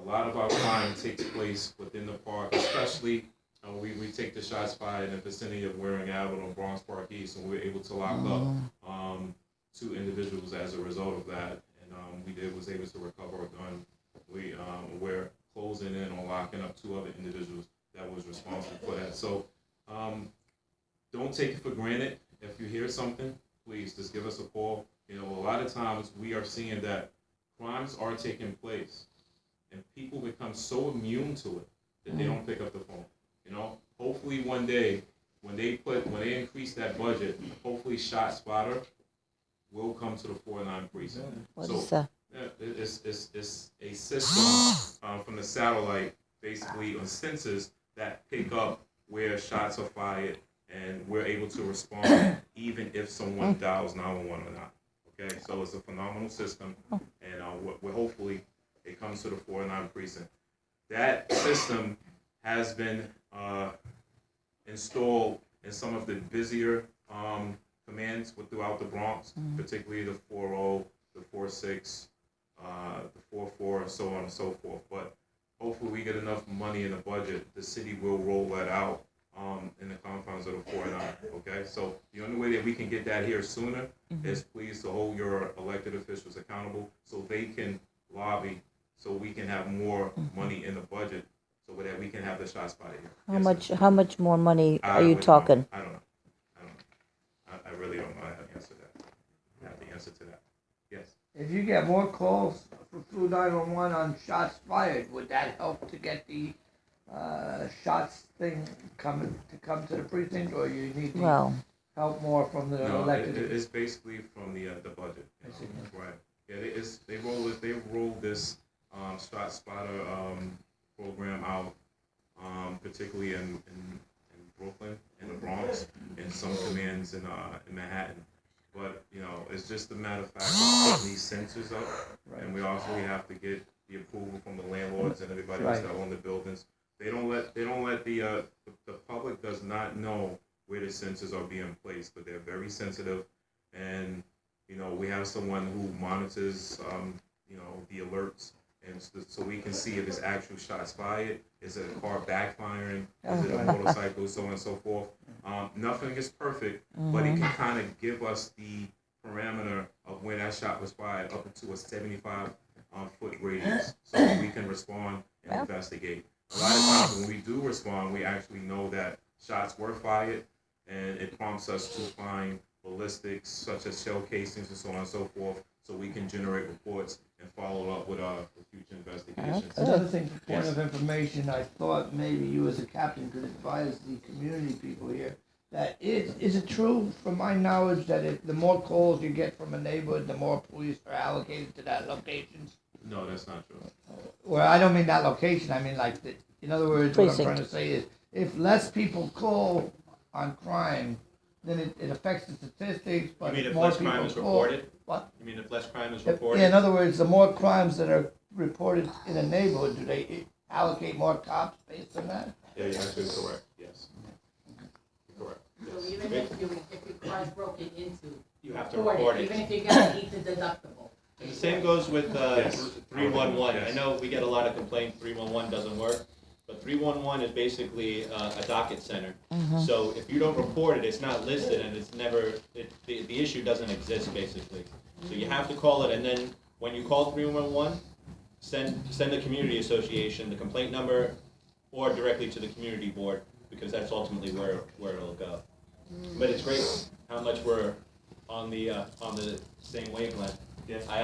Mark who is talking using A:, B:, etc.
A: lot of our crime takes place within the park, especially we take the shots fired in the vicinity of Waring Avenue and Bronx Park East, and we were able to lock up 2 individuals as a result of that. And was able to recover a gun. We're closing in on locking up 2 other individuals that was responsible for that. So don't take it for granted. If you hear something, please just give us a call. A lot of times we are seeing that crimes are taking place, and people become so immune to it that they don't pick up the phone. Hopefully one day when they increase that budget, hopefully ShotSpotter will come to the 409 precinct.
B: What is that?
A: It's a system from the satellite, basically on sensors that pick up where shots are fired, and we're able to respond even if someone dials 911 or not. Okay, so it's a phenomenal system, and we're hopefully it comes to the 409 precinct. That system has been installed in some of the busier commands throughout the Bronx, particularly the 40, the 46, the 44, and so on and so forth. But hopefully we get enough money in the budget, the city will roll that out in the confines of the 409, okay? So the only way that we can get that here sooner is please to hold your elected officials accountable so they can lobby so we can have more money in the budget so that we can have the ShotSpotter here.
B: How much more money are you talking?
A: I don't know. I really don't know. I have the answer to that. I have the answer to that. Yes.
C: If you get more calls through 911 on shots fired, would that help to get the shots thing come to the precinct, or you need help more from the elected?
A: It's basically from the budget. Right. Yeah, they rolled this ShotSpotter program out, particularly in Brooklyn, in the Bronx, and some commands in Manhattan. But it's just a matter of fact of putting these sensors up, and we also have to get the approval from the landlords and everybody else that own the buildings. They don't let the public does not know where the sensors are being placed, but they're very sensitive, and we have someone who monitors the alerts, and so we can see if it's actual shots fired, is it a car backfiring, is it a motorcycle, so on and so forth. Nothing is perfect, but it can kind of give us the parameter of when that shot was fired up into a 75-foot radius, so we can respond and investigate. A lot of times when we do respond, we actually know that shots were fired, and it prompts us to find ballistics such as shell casings and so on and so forth, so we can generate reports and follow up with future investigations.
C: Another thing, for point of information, I thought maybe you as a captain could advise the community people here that is it true, from my knowledge, that if the more calls you get from a neighborhood, the more police are allocated to that location?
A: No, that's not true.
C: Well, I don't mean that location. I mean in other words, what I'm trying to say is, if less people call on crime, then it affects the statistics. But
D: you mean if
C: more
D: less crime is
C: call,
D: reported?
C: What?
D: You mean if less crime is reported?
C: Yeah, in other words, the more crimes that are reported in a neighborhood, do they allocate more cops based on that?
A: Yeah, you're actually correct. Yes. You're correct.
E: So even if your car's broken into,
D: You have to report it.
E: even if you got to eat the deductible.
D: And the same goes with 311.
A: Yes.
D: I know we get a lot of complaints 311 doesn't work, but 311 is basically a docket center. So if you don't report it, it's not listed, and it's never, the issue doesn't exist basically. So you have to call it, and then when you call 311, send the community association the complaint number, or directly to the community board, because that's ultimately where it'll go. But it's great how much we're on the same wavelength.
A: Yeah.
D: I